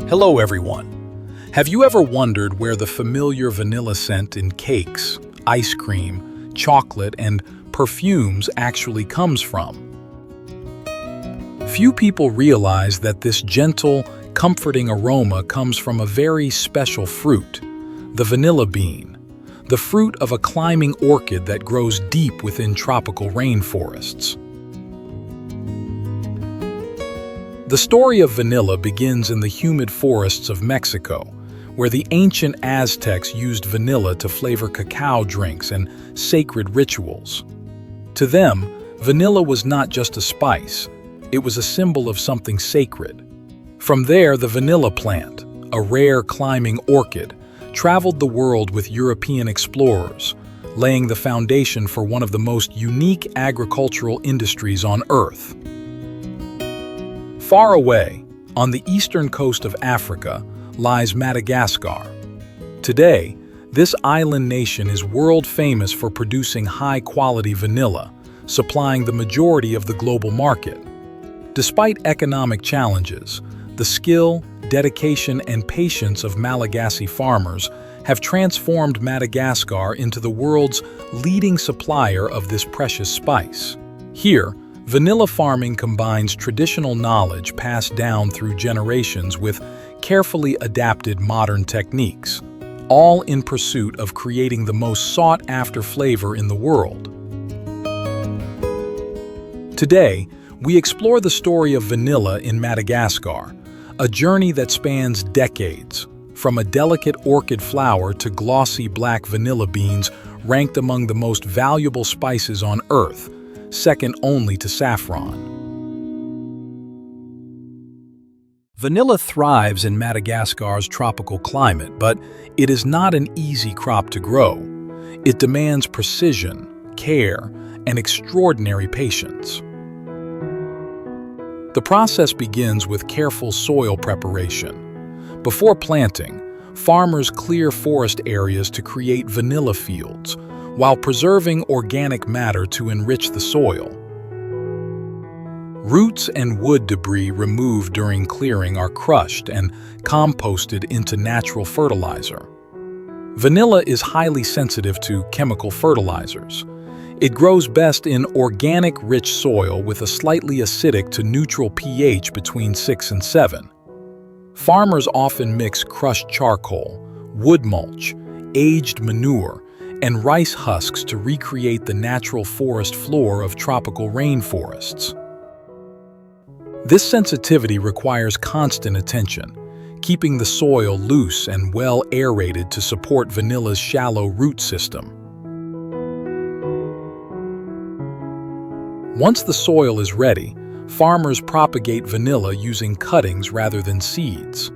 Hello everyone. Have you ever wondered where the familiar vanilla scent in cakes, ice cream, chocolate, and perfumes actually comes from? Few people realize that this gentle, comforting aroma comes from a very special fruit, the vanilla bean, the fruit of a climbing orchid that grows deep within tropical rainforests. The story of vanilla begins in the humid forests of Mexico, where the ancient Aztecs used vanilla to flavor cacao drinks and sacred rituals. To them, vanilla was not just a spice, it was a symbol of something sacred. From there, the vanilla plant, a rare climbing orchid, traveled the world with European explorers, laying the foundation for one of the most unique agricultural industries on Earth. Far away, on the eastern coast of Africa, lies Madagascar. Today, this island nation is world-famous for producing high-quality vanilla, supplying the majority of the global market. Despite economic challenges, the skill, dedication, and patience of Malagasy farmers have transformed Madagascar into the world's leading supplier of this precious spice. Here, vanilla farming combines traditional knowledge passed down through generations with carefully adapted modern techniques, all in pursuit of creating the most sought-after flavor in the world. Today, we explore the story of vanilla in Madagascar, a journey that spans decades, from a delicate orchid flower to glossy black vanilla beans ranked among the most valuable spices on Earth, second only to saffron. Vanilla thrives in Madagascar's tropical climate, but it is not an easy crop to grow. It demands precision, care, and extraordinary patience. The process begins with careful soil preparation. Before planting, farmers clear forest areas to create vanilla fields, while preserving organic matter to enrich the soil. Roots and wood debris removed during clearing are crushed and composted into natural fertilizer. Vanilla is highly sensitive to chemical fertilizers. It grows best in organic, rich soil with a slightly acidic to neutral pH between 6 and 7. Farmers often mix crushed charcoal, wood mulch, aged manure, and rice husks to recreate the natural forest floor of tropical rainforests. This sensitivity requires constant attention, keeping the soil loose and well aerated to support vanilla's shallow root system. Once the soil is ready, farmers propagate vanilla using cuttings rather than seeds.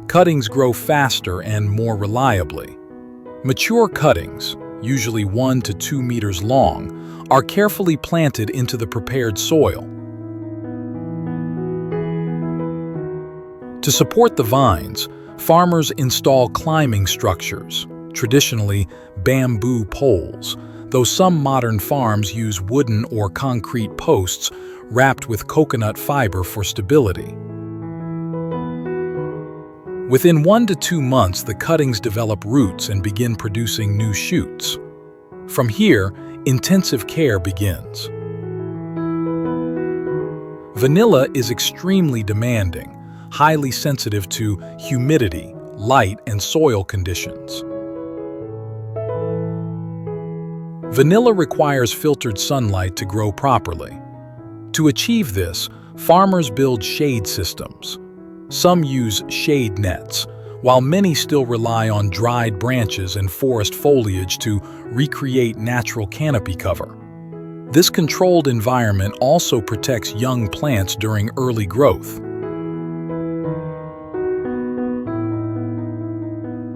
Cuttings grow faster and more reliably. Mature cuttings, usually 1 to 2 meters long, are carefully planted into the prepared soil. To support the vines, farmers install climbing structures, traditionally bamboo poles, though some modern farms use wooden or concrete posts wrapped with coconut fiber for stability. Within 1 to 2 months, the cuttings develop roots and begin producing new shoots. From here, intensive care begins. Vanilla is extremely demanding, highly sensitive to humidity, light, and soil conditions. Vanilla requires filtered sunlight to grow properly. To achieve this, farmers build shade systems. Some use shade nets, while many still rely on dried branches and forest foliage to recreate natural canopy cover. This controlled environment also protects young plants during early growth.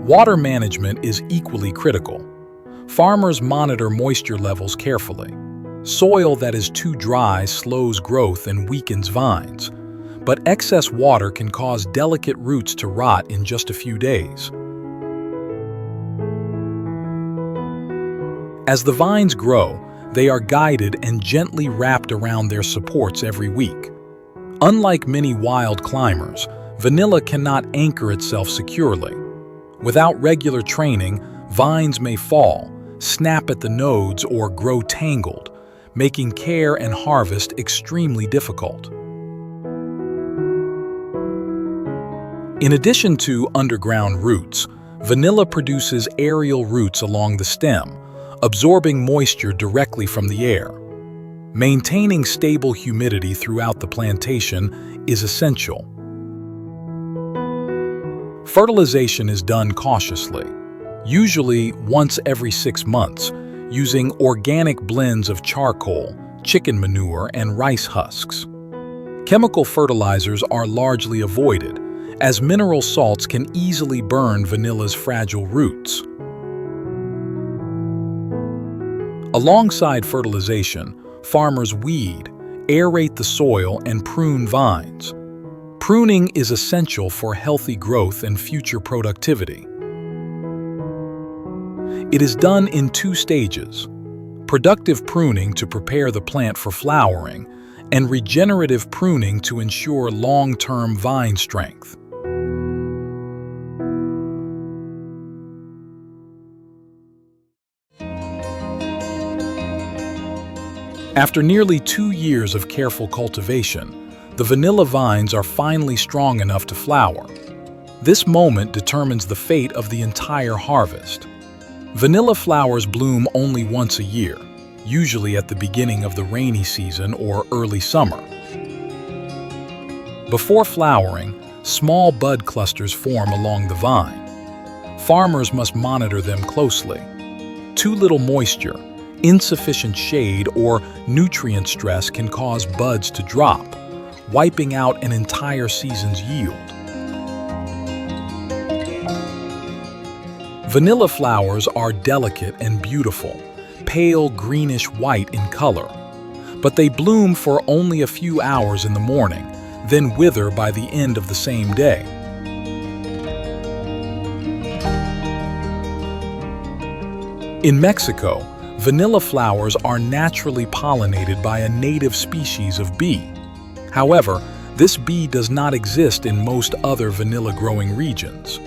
Water management is equally critical. Farmers monitor moisture levels carefully. Soil that is too dry slows growth and weakens vines, but excess water can cause delicate roots to rot in just a few days. As the vines grow, they are guided and gently wrapped around their supports every week. Unlike many wild climbers, vanilla cannot anchor itself securely. Without regular training, vines may fall, snap at the nodes, or grow tangled, making care and harvest extremely difficult. In addition to underground roots, vanilla produces aerial roots along the stem, absorbing moisture directly from the air. Maintaining stable humidity throughout the plantation is essential. Fertilization is done cautiously, usually once every 6 months, using organic blends of charcoal, chicken manure, and rice husks. Chemical fertilizers are largely avoided, as mineral salts can easily burn vanilla's fragile roots. Alongside fertilization, farmers weed, aerate the soil, and prune vines. Pruning is essential for healthy growth and future productivity. It is done in 2 stages: productive pruning to prepare the plant for flowering, and regenerative pruning to ensure long-term vine strength. After nearly 2 years of careful cultivation, the vanilla vines are finally strong enough to flower. This moment determines the fate of the entire harvest. Vanilla flowers bloom only once a year, usually at the beginning of the rainy season or early summer. Before flowering, small bud clusters form along the vine. Farmers must monitor them closely. Too little moisture, insufficient shade, or nutrient stress can cause buds to drop, wiping out an entire season's yield. Vanilla flowers are delicate and beautiful, pale greenish-white in color, but they bloom for only a few hours in the morning, then wither by the end of the same day. In Mexico, vanilla flowers are naturally pollinated by a native species of bee. However, this bee does not exist in most other vanilla-growing regions.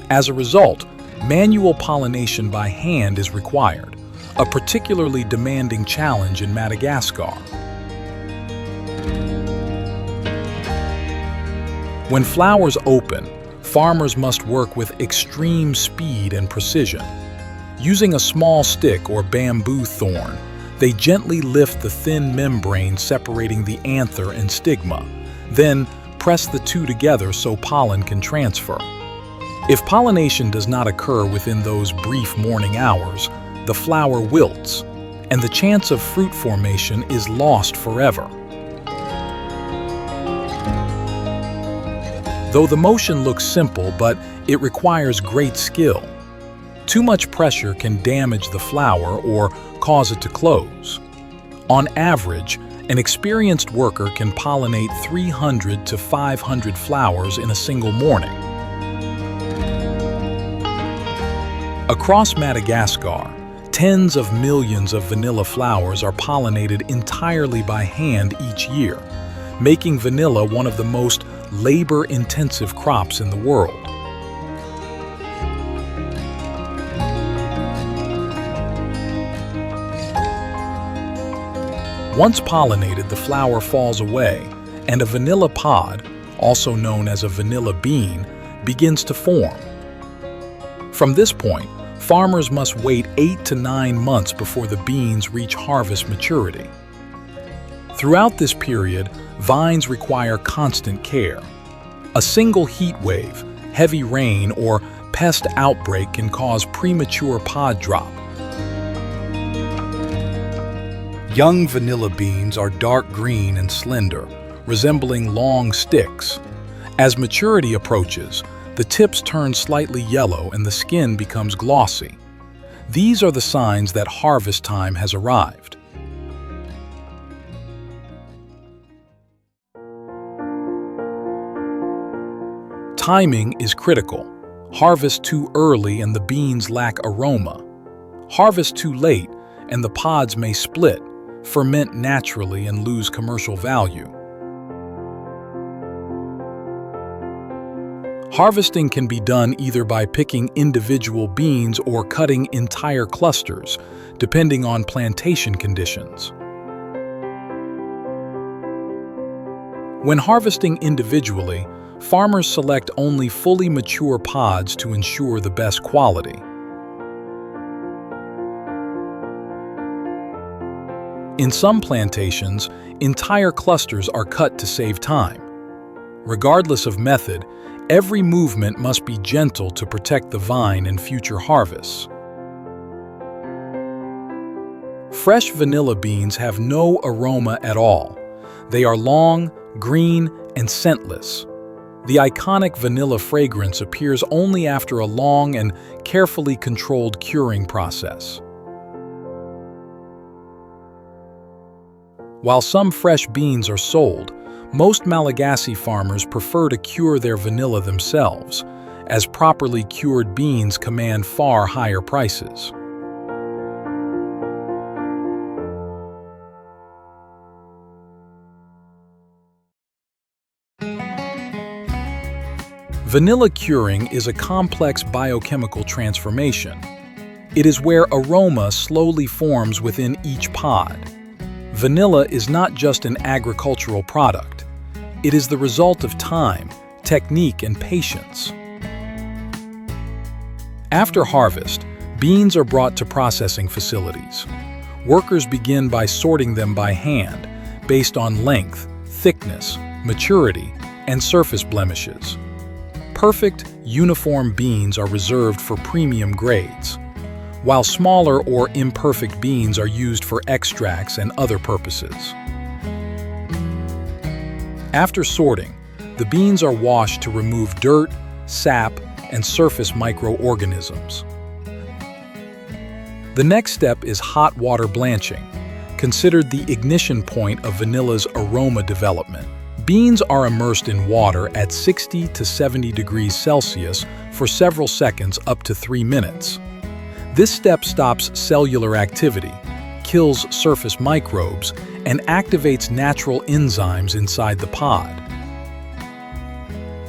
As a result, manual pollination by hand is required, a particularly demanding challenge in Madagascar. When flowers open, farmers must work with extreme speed and precision. Using a small stick or bamboo thorn, they gently lift the thin membrane separating the anther and stigma, then press the two together so pollen can transfer. If pollination does not occur within those brief morning hours, the flower wilts, and the chance of fruit formation is lost forever. Though the motion looks simple, but it requires great skill. Too much pressure can damage the flower or cause it to close. On average, an experienced worker can pollinate 300 to 500 flowers in a single morning. Across Madagascar, tens of millions of vanilla flowers are pollinated entirely by hand each year, making vanilla one of the most labor-intensive crops in the world. Once pollinated, the flower falls away, and a vanilla pod, also known as a vanilla bean, begins to form. From this point, farmers must wait 8 to 9 months before the beans reach harvest maturity. Throughout this period, vines require constant care. A single heat wave, heavy rain, or pest outbreak can cause premature pod drop. Young vanilla beans are dark green and slender, resembling long sticks. As maturity approaches, the tips turn slightly yellow and the skin becomes glossy. These are the signs that harvest time has arrived. Timing is critical. Harvest too early and the beans lack aroma. Harvest too late and the pods may split, ferment naturally, and lose commercial value. Harvesting can be done either by picking individual beans or cutting entire clusters, depending on plantation conditions. When harvesting individually, farmers select only fully mature pods to ensure the best quality. In some plantations, entire clusters are cut to save time. Regardless of method, every movement must be gentle to protect the vine in future harvests. Fresh vanilla beans have no aroma at all. They are long, green, and scentless. The iconic vanilla fragrance appears only after a long and carefully controlled curing process. While some fresh beans are sold, most Malagasy farmers prefer to cure their vanilla themselves, as properly cured beans command far higher prices. Vanilla curing is a complex biochemical transformation. It is where aroma slowly forms within each pod. Vanilla is not just an agricultural product. It is the result of time, technique, and patience. After harvest, beans are brought to processing facilities. Workers begin by sorting them by hand, based on length, thickness, maturity, and surface blemishes. Perfect, uniform beans are reserved for premium grades, while smaller or imperfect beans are used for extracts and other purposes. After sorting, the beans are washed to remove dirt, sap, and surface microorganisms. The next step is hot water blanching, considered the ignition point of vanilla's aroma development. Beans are immersed in water at 60 to 70 degrees Celsius for several seconds up to 3 minutes. This step stops cellular activity, kills surface microbes, and activates natural enzymes inside the pod.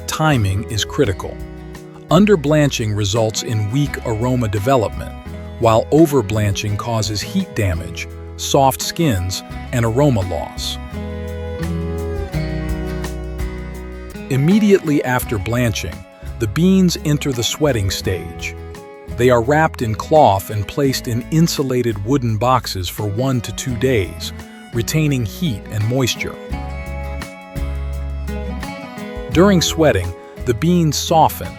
Timing is critical. Under-blanching results in weak aroma development, while over-blanching causes heat damage, soft skins, and aroma loss. Immediately after blanching, the beans enter the sweating stage. They are wrapped in cloth and placed in insulated wooden boxes for 1 to 2 days, retaining heat and moisture. During sweating, the beans soften,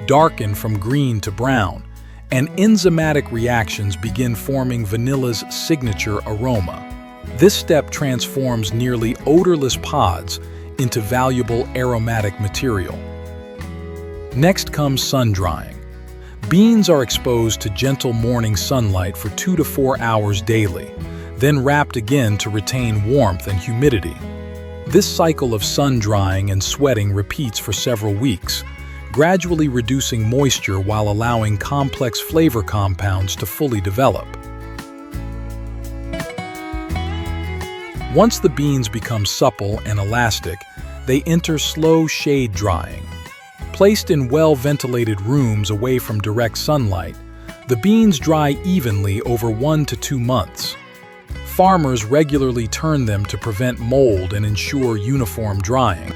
darken from green to brown, and enzymatic reactions begin forming vanilla's signature aroma. This step transforms nearly odorless pods into valuable aromatic material. Next comes sun-drying. Beans are exposed to gentle morning sunlight for 2 to 4 hours daily, then wrapped again to retain warmth and humidity. This cycle of sun-drying and sweating repeats for several weeks, gradually reducing moisture while allowing complex flavor compounds to fully develop. Once the beans become supple and elastic, they enter slow shade drying. Placed in well-ventilated rooms away from direct sunlight, the beans dry evenly over 1 to 2 months. Farmers regularly turn them to prevent mold and ensure uniform drying.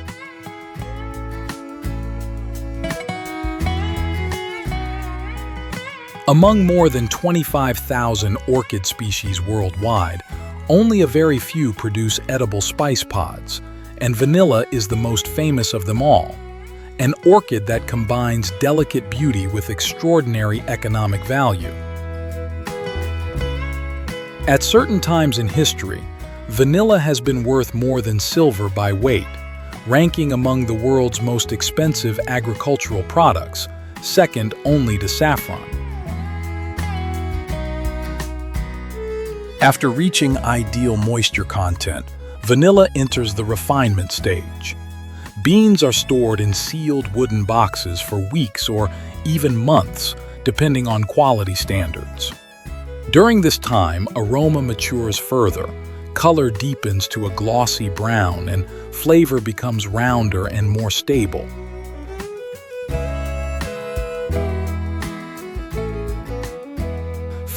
Among more than 25,000 orchid species worldwide, only a very few produce edible spice pods, and vanilla is the most famous of them all. An orchid that combines delicate beauty with extraordinary economic value. At certain times in history, vanilla has been worth more than silver by weight, ranking among the world's most expensive agricultural products, second only to saffron. After reaching ideal moisture content, vanilla enters the refinement stage. Beans are stored in sealed wooden boxes for weeks or even months, depending on quality standards. During this time, aroma matures further, color deepens to a glossy brown, and flavor becomes rounder and more stable.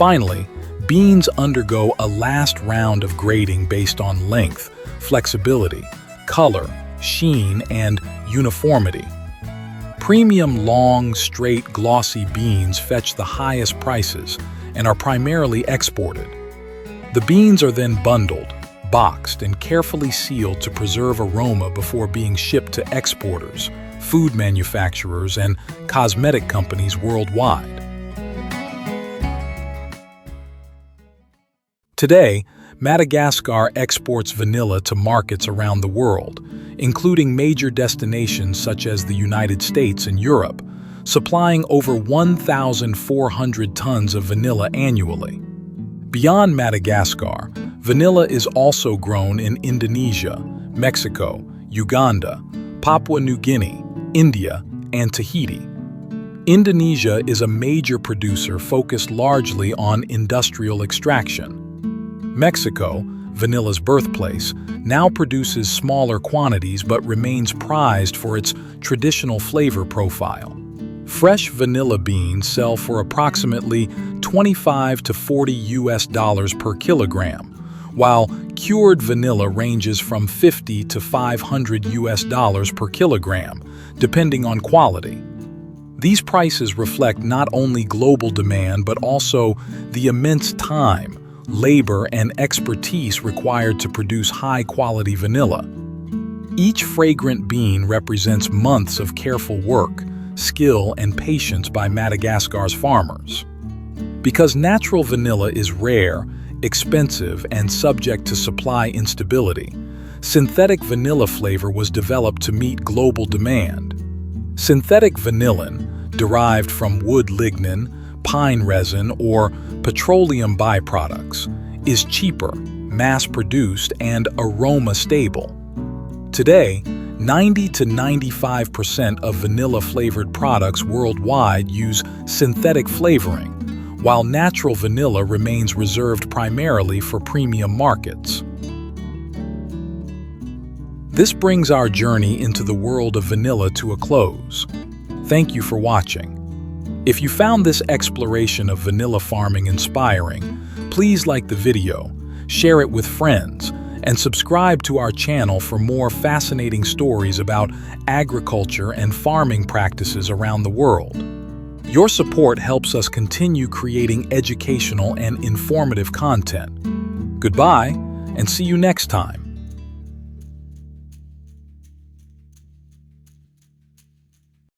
Finally, beans undergo a last round of grading based on length, flexibility, color, sheen, and uniformity. Premium long, straight, glossy beans fetch the highest prices and are primarily exported. The beans are then bundled, boxed, and carefully sealed to preserve aroma before being shipped to exporters, food manufacturers, and cosmetic companies worldwide. Today, Madagascar exports vanilla to markets around the world, including major destinations such as the United States and Europe, supplying over 1,400 tons of vanilla annually. Beyond Madagascar, vanilla is also grown in Indonesia, Mexico, Uganda, Papua New Guinea, India, and Tahiti. Indonesia is a major producer focused largely on industrial extraction. Mexico, vanilla's birthplace, now produces smaller quantities but remains prized for its traditional flavor profile. Fresh vanilla beans sell for approximately $25 to $40 per kilogram, while cured vanilla ranges from $50 to $500 per kilogram, depending on quality. These prices reflect not only global demand but also the immense time, labor, and expertise required to produce high-quality vanilla. Each fragrant bean represents months of careful work, skill, and patience by Madagascar's farmers. Because natural vanilla is rare, expensive, and subject to supply instability, synthetic vanilla flavor was developed to meet global demand. Synthetic vanillin, derived from wood lignin, pine resin, or petroleum byproducts, is cheaper, mass-produced, and aroma-stable. Today, 90 to 95% of vanilla-flavored products worldwide use synthetic flavoring, while natural vanilla remains reserved primarily for premium markets. This brings our journey into the world of vanilla to a close. Thank you for watching. If you found this exploration of vanilla farming inspiring, please like the video, share it with friends, and subscribe to our channel for more fascinating stories about agriculture and farming practices around the world. Your support helps us continue creating educational and informative content. Goodbye, and see you next time.